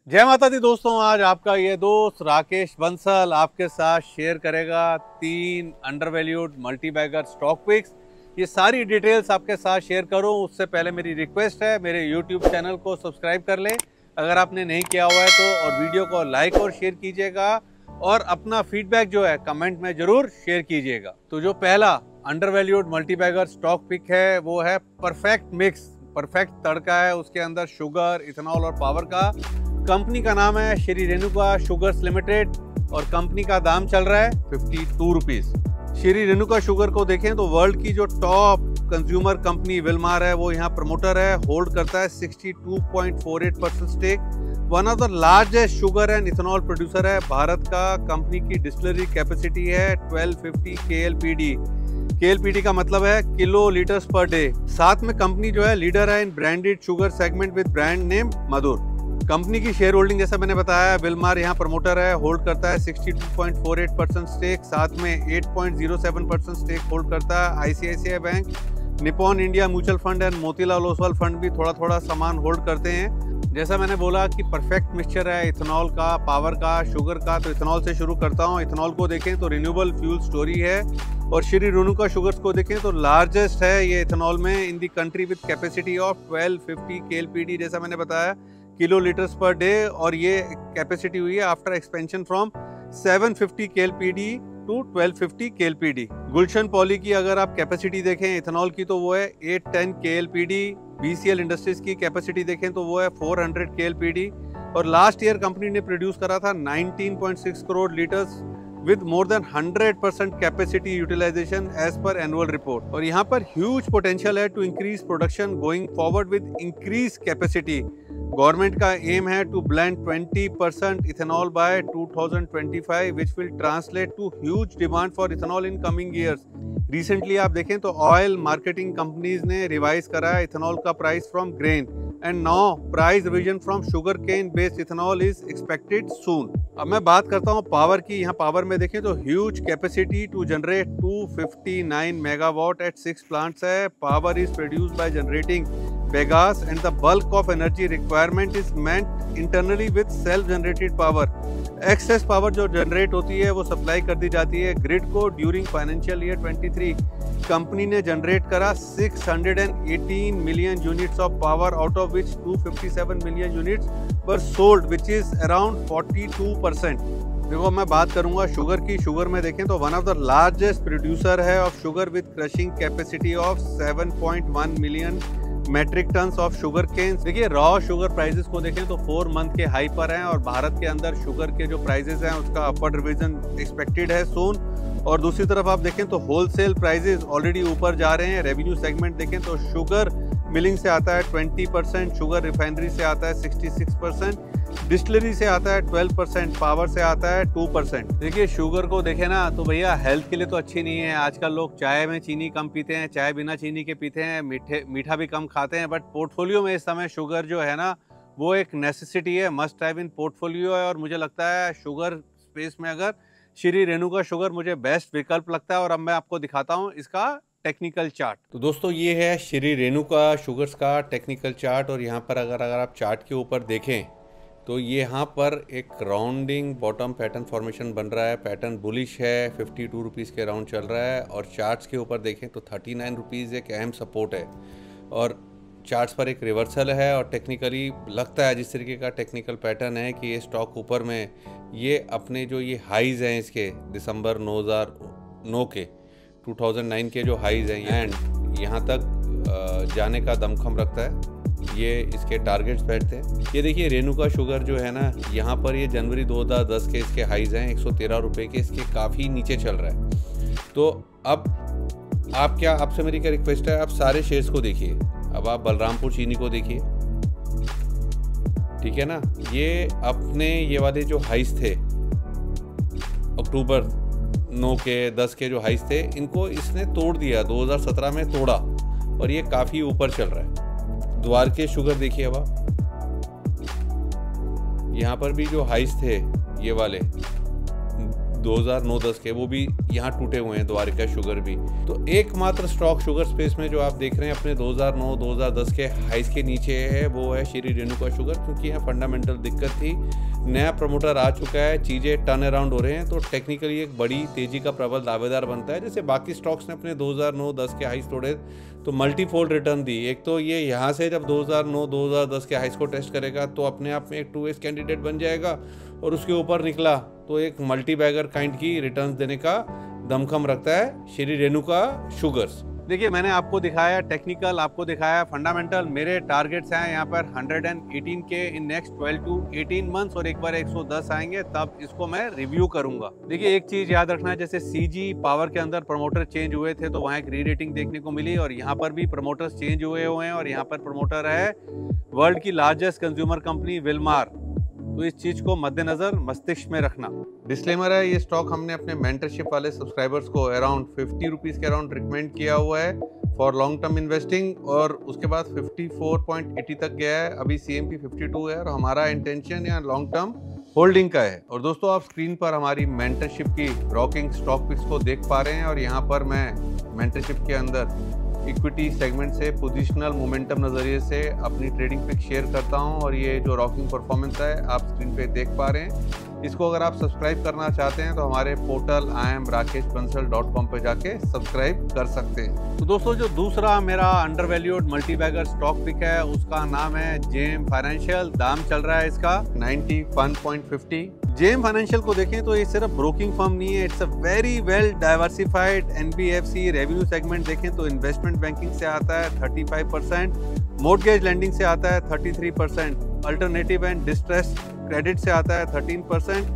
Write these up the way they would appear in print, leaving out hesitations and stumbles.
जय माता दी दोस्तों, आज आपका ये दोस्त राकेश बंसल आपके साथ शेयर करेगा 3 अंडरवैल्यूड मल्टीबैगर स्टॉक पिक्स। ये सारी डिटेल्स आपके साथ शेयर करूं उससे पहले मेरी रिक्वेस्ट है, मेरे YouTube चैनल को सब्सक्राइब कर लें अगर आपने नहीं किया हुआ है तो, और वीडियो को लाइक और शेयर कीजिएगा और अपना फीडबैक जो है कमेंट में जरूर शेयर कीजिएगा। तो जो पहला अंडरवैल्यूड मल्टीबैगर स्टॉक पिक है वो है परफेक्ट मिक्स, परफेक्ट तड़का है उसके अंदर शुगर, इथेनॉल और पावर का। कंपनी का नाम है श्री रेणुका शुगर्स लिमिटेड और कंपनी का दाम चल रहा है 52 रुपीज। श्री रेणुका शुगर को देखें तो वर्ल्ड की जो टॉप कंज्यूमर कंपनी विलमार है वो यहाँ प्रमोटर है, होल्ड करता है 62.48% stake. One of the largest sugar and ethanol producer है भारत का। कंपनी की डिस्टिलरी कैपेसिटी है 1250 KLPD। KLPD का मतलब है किलो लीटर्स पर डे। साथ में कंपनी जो है लीडर है in branded sugar segment with brand name Madhur. Company की शेयर होल्डिंग जैसा मैंने बताया, विलमार यहाँ प्रमोटर है, होल्ड करता है 62.48% स्टेक। साथ में 8.07% स्टेक होल्ड करता है ICICI bank, Nippon India mutual fund and Motilal Oswal fund भी थोड़ा थोड़ा सामान होल्ड करते हैं। जैसा मैंने बोला कि परफेक्ट मिक्सचर है इथेनॉल का, पावर का, शुगर का। तो इथेनॉल से शुरू करता हूँ। इथेनॉल को देखें तो रिन्यूएबल फ्यूल स्टोरी है और श्री रेणुका शुगर्स को देखें तो लार्जेस्ट है ये इथेनॉल में in the country with capacity of 1250 KLPD, जैसा मैंने बताया किलो लीटर्स पर डे। और ये कैपेसिटी हुई है after expansion from 750 KLPD to 1250 KLPD। Gulshan Poly की अगर आप कैपेसिटी देखें इथेनॉल की तो वो है 810 KLPD। BCL इंडस्ट्रीज की कैपेसिटी देखें तो वो है 400 KLPD और लास्ट ईयर कंपनी ने प्रोड्यूस करा था 19.6 crore litres with more than 100% capacity utilization as per annual report। और यहाँ पर huge potential है to increase production going forward with increased capacity। Government का एम है to blend 20% ethanol by 2025 which will translate to huge demand for ethanol in coming years। Recently आप देखें तो oil marketing companies ने revise करा है ethanol का price from grain and now price revision from sugar cane based ethanol is expected soon. अब मैं बात करता हूं पावर की। यहाँ पावर में देखें तो huge capacity to generate 259 megawatt at 6 plants है। Power is produced by generating bagasse and the bulk of energy requirement is met internally with self generated power. Excess power जो जनरेट होती है वो सप्लाई कर दी जाती है ग्रिड को। During financial year 23 company ने जनरेट करा 618 million units of power, out of which 257 million units were sold which is around 42%। देखो मैं बात करूंगा शुगर की। शुगर में देखें तो one of the largest producer है of sugar with crushing capacity of 7.1 million metric tons of sugar cane. देखिए रॉ शुगर प्राइसेस को देखें तो 4 मंथ के हाई पर हैं और भारत के अंदर शुगर के जो प्राइसेस हैं उसका अपवर्ड रिवीजन एक्सपेक्टेड है सून। और दूसरी तरफ आप देखें तो होलसेल प्राइसेस ऑलरेडी ऊपर जा रहे हैं। रेवेन्यू सेगमेंट देखें तो शुगर मिलिंग से आता है 20%, शुगर रिफाइनरी से आता है 66%, डिस्टिलरी से आता है 12%, पावर से आता है 2%। देखिए शुगर को देखें ना तो भैया हेल्थ के लिए तो अच्छी नहीं है। आजकल लोग चाय में चीनी कम पीते हैं, चाय बिना चीनी के पीते हैं, मीठा भी कम खाते हैं। बट पोर्टफोलियो में इस समय शुगर जो है ना वो एक नेसेसिटी है, मस्ट हैव इन पोर्टफोलियो है। और मुझे लगता है शुगर स्पेस में अगर श्री रेणुका शुगर मुझे बेस्ट विकल्प लगता है। और अब मैं आपको दिखाता हूँ इसका टेक्निकल चार्ट। तो दोस्तों ये है श्री रेणुका शुगर्स का टेक्निकल चार्ट और यहाँ पर अगर आप चार्ट के ऊपर देखें तो ये यहाँ पर एक राउंडिंग बॉटम पैटर्न फॉर्मेशन बन रहा है। पैटर्न बुलिश है, 52 रुपीज़ के राउंड चल रहा है। और चार्ट्स के ऊपर देखें तो 39 रुपीज़ एक अहम सपोर्ट है और चार्ट्स पर एक रिवर्सल है। और टेक्निकली लगता है जिस तरीके का टेक्निकल पैटर्न है कि ये स्टॉक ऊपर में ये अपने जो ये हाइज़ हैं इसके दिसंबर 2009 के 2009 के जो हाइज़ हैं एंड यहाँ तक जाने का दमखम रखता है। ये इसके टारगेट्स बैठते हैं। ये देखिए रेणुका शुगर जो है ना यहाँ पर ये जनवरी 2010 के इसके हाइज़ हैं 113 रुपये के, इसके काफ़ी नीचे चल रहा है। तो अब आपसे मेरी क्या रिक्वेस्ट है, आप सारे शेयर्स को देखिए। अब आप बलरामपुर चीनी को देखिए, ठीक है ना। ये अपने ये वाले जो हाइज़ थे अक्टूबर 9 के 10 के जो हाइज़ थे इनको इसने तोड़ दिया, 2017 में तोड़ा और ये काफ़ी ऊपर चल रहा है। द्वारके शुगर देखिए अब आप, यहाँ पर भी जो हाइस थे ये वाले 2009-10 के, वो भी यहाँ टूटे हुए हैं, द्वारिका शुगर भी। तो एकमात्र स्टॉक शुगर स्पेस में जो आप देख रहे हैं अपने 2009-2010 के हाइस के नीचे है, वो है श्री रेणुका शुगर, क्योंकि यहाँ फंडामेंटल दिक्कत थी, नया प्रमोटर आ चुका है, चीज़ें टर्न अराउंड हो रहे हैं, तो टेक्निकली एक बड़ी तेजी का प्रबल दावेदार बनता है। जैसे बाकी स्टॉक्स ने अपने 2009-10 के हाइस तोड़े तो मल्टीफोल्ड रिटर्न दी। एक तो ये यहाँ से जब 2009-2010 के हाइस को टेस्ट करेगा तो अपने आप में एक 2x कैंडिडेट बन जाएगा, और उसके ऊपर निकला तो एक मल्टी बैगर काइंड की रिटर्न्स देने का दमखम रखता है श्री रेणुका शुगर्स। देखिए, मैंने आपको दिखाया टेक्निकल, आपको दिखाया फंडामेंटल। मेरे टारगेट्स हैं यहाँ पर 118 के इन नेक्स्ट 12 to 18 मंथ्स, और एक बार 110 आएंगे तब इसको मैं रिव्यू करूंगा। देखिए, एक चीज याद रखना है, जैसे सीजी पावर के अंदर प्रमोटर चेंज हुए थे तो वहाँ एक री रेटिंग देखने को मिली, और यहाँ पर भी प्रमोटर्स चेंज हुए हैं, और यहाँ पर प्रमोटर है वर्ल्ड की लार्जेस्ट कंज्यूमर कंपनी विलमार। तो इस चीज को मद्देनजर मस्तिष्क में रखना। डिस्क्लेमर है, ये स्टॉक हमने अपने मेंटरशिप वाले सब्सक्राइबर्स को अराउंड 50 रुपीज के अराउंड रिकमेंड किया हुआ है फॉर लॉन्ग टर्म इन्वेस्टिंग, और उसके बाद 54.80 तक गया है, अभी CMP 52 है, और हमारा इंटेंशन यहाँ लॉन्ग टर्म होल्डिंग का है। और दोस्तों, आप स्क्रीन पर हमारी मेंटरशिप की रॉकिंग स्टॉक पिक्स को देख पा रहे हैं, और यहाँ पर मैं मेंटरशिप के अंदर इक्विटी सेगमेंट से पोजिशनल मोमेंटम नज़रिए से अपनी ट्रेडिंग पिक शेयर करता हूं, और ये जो रॉकिंग परफॉर्मेंस है आप स्क्रीन पे देख पा रहे हैं। इसको अगर आप सब्सक्राइब करना चाहते हैं तो हमारे पोर्टल iamrakeshbansal.com पे जाके सब्सक्राइब कर सकते हैं। तो दोस्तों, जो दूसरा मेरा अंडरवैल्यूड मल्टीबैगर स्टॉक पिक है उसका नाम है JM फाइनेंशियल। दाम चल रहा है इसका 91.50। JM फाइनेंशियल को देखें तो ये सिर्फ ब्रोकिंग फर्म नहीं है, it's a very well diversified NBFC। Revenue segment देखें तो इन्वेस्टमेंट बैंकिंग से आता है 35%, मोर्टगेज लेंडिंग से आता है 33%, अल्टरनेटिव एंड डिस्ट्रेस क्रेडिट से आता है 13%,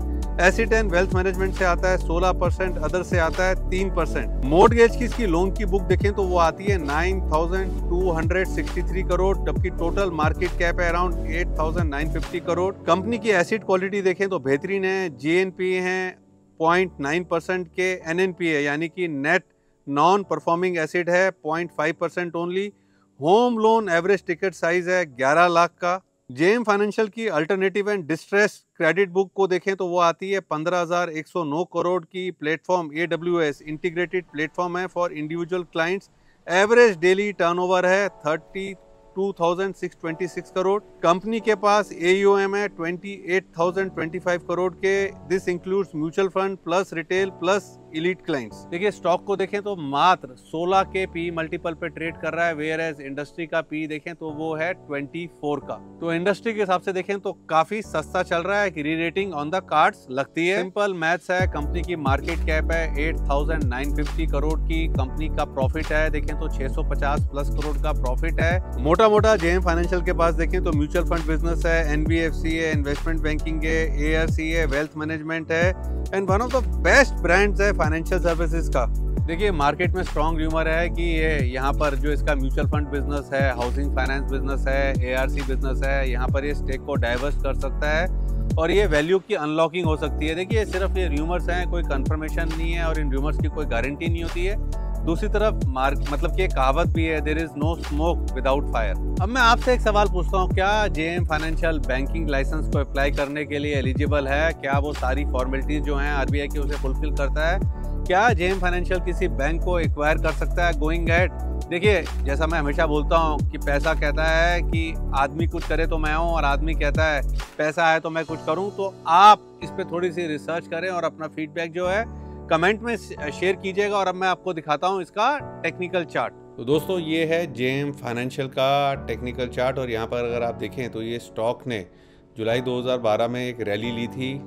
एसेट एंड वेल्थ मैनेजमेंट से आता है 16%, अदर से आता है 3%। मोर्टगेज की इसकी लोन की बुक देखें तो वो आती है 9,263 करोड़, जबकि टोटल मार्केट कैप है अराउंड 8,950 करोड़। कंपनी की एसेट क्वालिटी देखें तो बेहतरीन है, GNPA है 0.9% के, NNPA यानी कि नेट नॉन परफॉर्मिंग एसेट है 0.5% only. Home loan average ticket size है 11 लाख का। JM फाइनेंशियल की alternative and distress credit book को देखें तो वो आती है 15,109 करोड़ की। प्लेटफॉर्म AWS इंटीग्रेटेड प्लेटफॉर्म है for individual clients. Average daily turnover है 32,626 करोड़। कंपनी के पास AUM है 28,025 करोड़ के। This includes mutual fund plus retail plus elite clients. देखिए, स्टॉक को देखें तो मात्र 16 के PE मल्टीपल पे ट्रेड कर रहा है, वेयर एज इंडस्ट्री का PE देखें तो वो है 24 का। तो इंडस्ट्री के हिसाब से देखें तो काफी सस्ता चल रहा है, री रेटिंग ऑन द कार्ड्स लगती है। सिंपल मैथ्स है, कंपनी की मार्केट कैप है 8,950 करोड़ की, कंपनी का प्रॉफिट है देखें तो 650 प्लस करोड़ का प्रॉफिट है। मोटा मोटा JM फाइनेंशियल के पास देखें तो म्यूचुअल फंड बिजनेस है, NBFC है, इन्वेस्टमेंट बैंकिंग है, ARC है, वेल्थ मैनेजमेंट है, and one of the best brands है फाइनेंशियल सर्विसेज का। देखिए, मार्केट में स्ट्रॉन्ग र्यूमर है कि ये यहाँ पर जो इसका म्यूचुअल फंड बिजनेस है, हाउसिंग फाइनेंस बिजनेस है, ARC बिजनेस है, यहाँ पर ये स्टेक को डाइवर्स कर सकता है और ये वैल्यू की अनलॉकिंग हो सकती है। देखिए, सिर्फ ये र्यूमर्स हैं, कोई कंफर्मेशन नहीं है और इन र्यूमर्स की कोई गारंटी नहीं होती है। दूसरी तरफ मतलब कि एक कहावत भी है, there is no smoke without fire. अब मैं आपसे एक सवाल पूछता हूँ, क्या JM फाइनेंशियल बैंकिंग लाइसेंस को अप्लाई करने के लिए एलिजिबल है? क्या वो सारी फॉर्मेलिटीज जो हैं RBI की उसे फुलफिल करता है? क्या JM फाइनेंशियल किसी बैंक को एक्वायर कर सकता है गोइंग एट? देखिए, जैसा मैं हमेशा बोलता हूँ कि पैसा कहता है कि आदमी कुछ करे तो मैं हूँ, और आदमी कहता है पैसा है तो मैं कुछ करूँ। तो आप इस पर थोड़ी सी रिसर्च करें और अपना फीडबैक जो है कमेंट में शेयर कीजिएगा। और अब मैं आपको दिखाता हूँ इसका टेक्निकल चार्ट। तो दोस्तों, ये है JM फाइनेंशियल का टेक्निकल चार्ट, और यहाँ पर अगर आप देखें तो ये स्टॉक ने जुलाई 2012 में एक रैली ली थी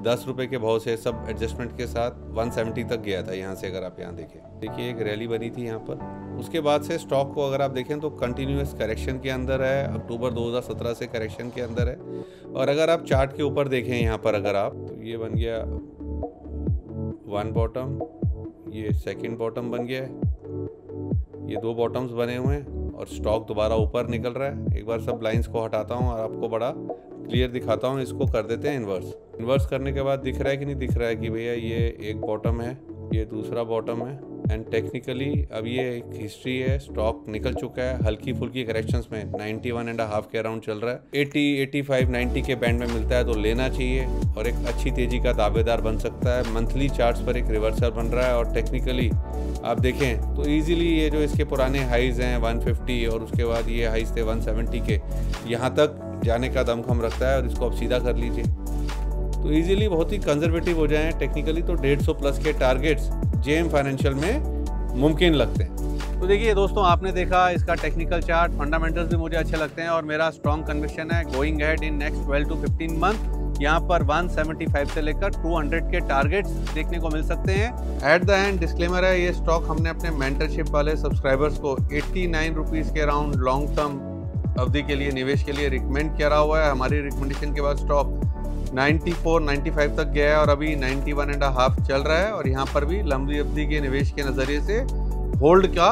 10 रुपये के भाव से, सब एडजस्टमेंट के साथ 170 तक गया था। यहाँ से अगर आप यहाँ देखें, देखिए एक रैली बनी थी यहाँ पर। उसके बाद से स्टॉक को अगर आप देखें तो कंटिन्यूस करेक्शन के अंदर है, अक्टूबर 2017 से करेक्शन के अंदर है। और अगर आप चार्ट के ऊपर देखें यहाँ पर अगर आप, तो ये बन गया 1 बॉटम, ये सेकंड बॉटम बन गया है, ये 2 बॉटम्स बने हुए हैं और स्टॉक दोबारा ऊपर निकल रहा है। एक बार सब लाइंस को हटाता हूँ और आपको बड़ा क्लियर दिखाता हूँ। इसको कर देते हैं इन्वर्स करने के बाद दिख रहा है कि नहीं दिख रहा है कि भैया ये एक बॉटम है, ये दूसरा बॉटम है, एंड टेक्निकली अब ये एक हिस्ट्री है, स्टॉक निकल चुका है हल्की फुल्की करेक्शंस में, 91.5 के अराउंड चल रहा है। 80, 85, 90 के बैंड में मिलता है तो लेना चाहिए और एक अच्छी तेजी का दावेदार बन सकता है। मंथली चार्ट्स पर एक रिवर्सल बन रहा है और टेक्निकली आप देखें तो इजीली ये जो इसके पुराने हाइज हैं 150 और उसके बाद ये हाइज थे 170 के, यहाँ तक जाने का दमखम रखता है और इसको अब सीधा कर लीजिए तो इजीली बहुत ही कंजर्वेटिव हो जाएं। टेक्निकली तो 150 प्लस के टारगेट्स जेएम फाइनेंशियल में मुमकिन लगते हैं। तो देखिए दोस्तों, आपने देखा इसका टेक्निकल चार्ट, फंडामेंटल्स भी मुझे अच्छे लगते हैं और मेरा स्ट्रॉन्ग कन्विक्शन है going ahead in next 12 to 15 month यहाँ पर 175 से लेकर 200 के टारगेट्स देखने को मिल सकते हैं। एट द एंड डिस्क्लेमर है, ये स्टॉक हमने अपने मेंटरशिप वाले सब्सक्राइबर्स को 89 रुपीज़ के अराउंड लॉन्ग टर्म अवधि के लिए, निवेश के लिए रिकमेंड किया हुआ है। हमारी रिकमेंडेशन के बाद स्टॉक 94, 95 तक गया है और अभी 91.5 चल रहा है और यहाँ पर भी लंबी अवधि के निवेश के नज़रिए से होल्ड का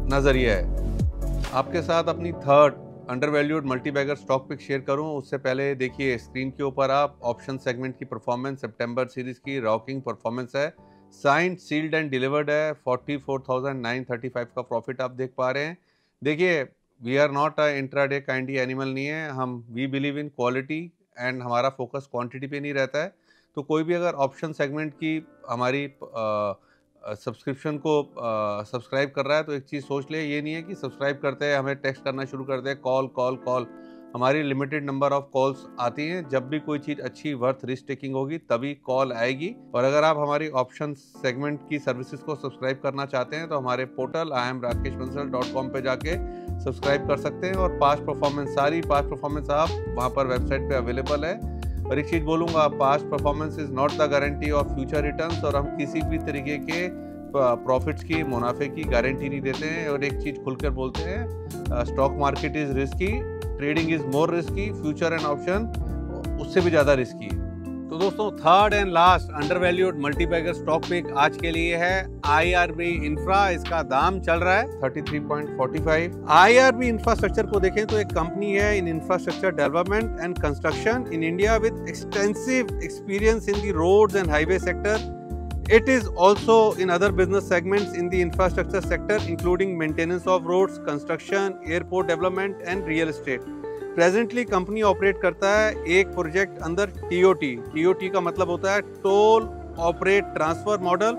नज़रिया है। आपके साथ अपनी third undervalued multibagger stock pic share करूं उससे पहले देखिए स्क्रीन के ऊपर आप ऑप्शन सेगमेंट की परफॉर्मेंस सितंबर सीरीज की रॉकिंग परफॉर्मेंस है, साइंड सील्ड एंड डिलीवर्ड है। 44,935 का प्रॉफिट आप देख पा रहे हैं। देखिए we are not a intraday kind animal नहीं है, हम we believe in quality and हमारा फोकस क्वांटिटी पे नहीं रहता है। तो कोई भी अगर ऑप्शन सेगमेंट की हमारी सब्सक्रिप्शन को सब्सक्राइब कर रहा है तो एक चीज़ सोच ले, ये नहीं है कि सब्सक्राइब करते हैं हमें टेक्स्ट करना शुरू कर दे कॉल कॉल कॉल। हमारी लिमिटेड नंबर ऑफ कॉल्स आती हैं, जब भी कोई चीज़ अच्छी वर्थ रिस्क टेकिंग होगी तभी कॉल आएगी। और अगर आप हमारी ऑप्शन सेगमेंट की सर्विसेज को सब्सक्राइब करना चाहते हैं तो हमारे पोर्टल iamrakeshbansal.com पे जाके सब्सक्राइब कर सकते हैं और पास्ट परफॉर्मेंस, सारी पास्ट परफॉर्मेंस आप वहाँ पर वेबसाइट पे अवेलेबल है। और एक चीज़ बोलूँगा, past performance is not the guarantee of future returns और हम किसी भी तरीके के प्रॉफिट्स की, मुनाफे की गारंटी नहीं देते हैं। और एक चीज़ खुलकर बोलते हैं, stock market is risky, trading is more risky, future and option उससे भी ज़्यादा रिस्की है। तो दोस्तों third and last undervalued multibagger stock pick आज के लिए है IRB इंफ्रा। इसका दाम चल रहा है 33.45। IRB इंफ्रास्ट्रक्चर को देखें तो एक कंपनी है in infrastructure development and construction in India with extensive experience in the roads and highway sector. It is also in other business segments in the infrastructure sector including maintenance of roads, construction, airport development and real estate. Presently company operate करता है एक project अंदर TOT का मतलब होता है toll operate transfer model.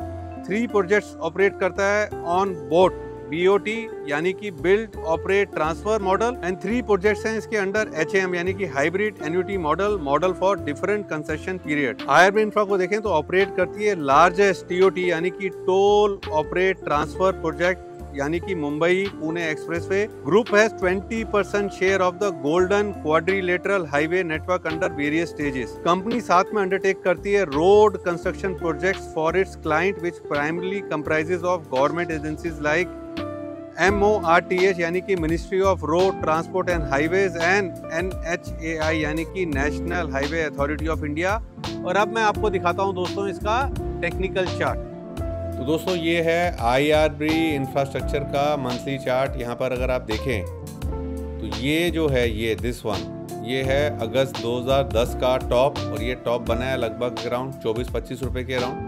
3 projects operate करता है ऑन बोट BOT यानी कि build operate transfer model and 3 projects हैं इसके अंडर HAM यानी कि hybrid annuity model for different concession period. IRB infra को देखें तो ऑपरेट करती है लार्जेस्ट TOT यानी कि टोल ऑपरेट ट्रांसफर प्रोजेक्ट यानी कि Mumbai Pune expressway. Group has 20% share of the golden quadrilateral highway network under various stages. Company साथ में अंडरटेक करती है road construction projects for its client which primarily comprises of government agencies like MORTH यानी कि ministry of road transport and highways and NHAI यानी कि national highway authority of India. और अब मैं आपको दिखाता हूं दोस्तों इसका टेक्निकल चार्ट। तो दोस्तों ये है IRB इंफ्रास्ट्रक्चर का मंथली चार्ट। यहाँ पर अगर आप देखें तो ये जो है ये दिस वन ये है अगस्त 2010 का टॉप और ये टॉप बना है लगभग अराउंड 24-25 रुपये के अराउंड।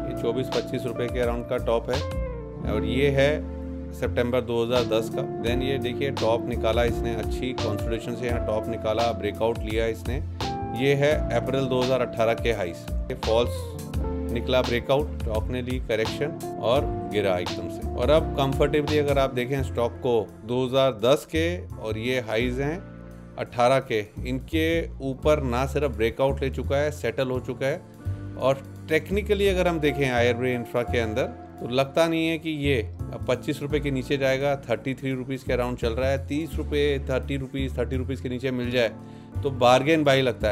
ये 24-25 रुपये के अराउंड का टॉप है और ये है सितंबर 2010 का। देन ये देखिए टॉप निकाला इसने, अच्छी कॉन्सोलिडेशन से यहाँ टॉप निकाला, ब्रेकआउट लिया इसने। ये है अप्रैल 2018 के हाइस, ये फॉल्स निकला ब्रेकआउट, स्टॉक ने ली करेक्शन और गिरा एकदम से। और अब कंफर्टेबली अगर आप देखें स्टॉक को 2010 के और ये हाइज हैं 18 के, इनके ऊपर ना सिर्फ ब्रेकआउट ले चुका है, सेटल हो चुका है। और टेक्निकली अगर हम देखें IRB इंफ्रा के अंदर तो लगता नहीं है कि ये अब 25 रुपये के नीचे जाएगा। 33 रुपीज़ के अराउंड चल रहा है। 30 रुपये 30 रुपीज़ के नीचे मिल जाए तो बार्गेन बाई लगता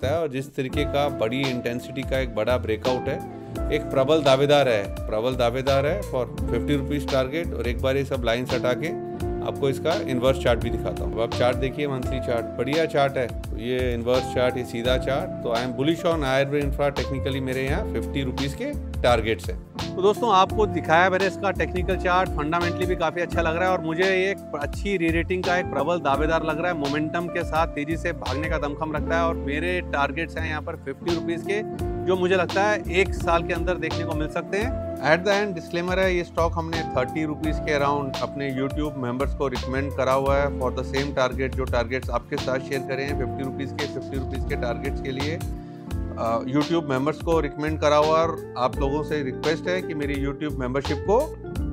है। और जिस तरीके का बड़ी इंटेंसिटी का एक बड़ा ब्रेकआउट है, एक प्रबल दावेदार है फॉर 50 रुपीज़ टारगेट। और एक बार ये सब लाइन्स हटा के आपको इसका इन्वर्स चार्ट भी दिखाता हूँ। अब चार्ट देखिए, मंथली चार्ट बढ़िया चार्ट है। तो ये इन्वर्स चार्ट, ये सीधा चार्ट। तो I am bullish on IRB infra. Technically मेरे यहाँ 50 रुपीज़ के टारगेट्स हैं। तो दोस्तों आपको दिखाया मैंने इसका टेक्निकल चार्ट, फंडामेंटली भी काफ़ी अच्छा लग रहा है और मुझे एक अच्छी री रेटिंग का एक प्रबल दावेदार लग रहा है। मोमेंटम के साथ तेजी से भागने का दमखम रखता है और मेरे टारगेट्स हैं यहाँ पर 50 रुपीज़ के, जो मुझे लगता है 1 साल के अंदर देखने को मिल सकते हैं। एट द एंड डिस्क्लेमर है, ये स्टॉक हमने 30 रुपीज़ के अराउंड अपने यूट्यूब मेंबर्स को रिकमेंड करा हुआ है फॉर द सेम टारगेट। जो टारगेट्स आपके साथ शेयर करें हैं 50 रुपीज़ के टारगेट्स के लिए यूट्यूब मेंबर्स को रिकमेंड करा हुआ। और आप लोगों से रिक्वेस्ट है कि मेरी यूट्यूब मेंबरशिप को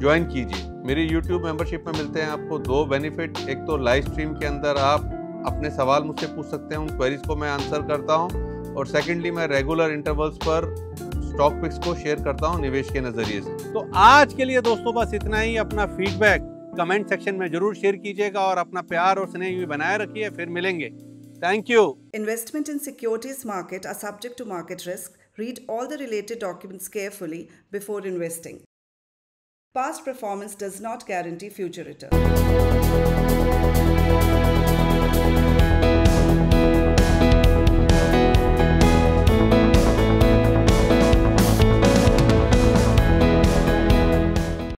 ज्वाइन कीजिए। मेरी यूट्यूब मेंबरशिप में मिलते हैं आपको 2 बेनिफिट। एक तो लाइव स्ट्रीम के अंदर आप अपने सवाल मुझसे पूछ सकते हैं, उन क्वेरीज को मैं आंसर करता हूं। और सेकेंडली मैं रेगुलर इंटरवल्स पर स्टॉक पिक्स को शेयर करता हूं निवेश के नज़रिए से। तो आज के लिए दोस्तों बस इतना ही। अपना फीडबैक कमेंट सेक्शन में जरूर शेयर कीजिएगा और अपना प्यार और स्नेह भी बनाए रखिए। फिर मिलेंगे। Thank you. Investment in securities market are subject to market risk. Read all the related documents carefully before investing. Past performance does not guarantee future return.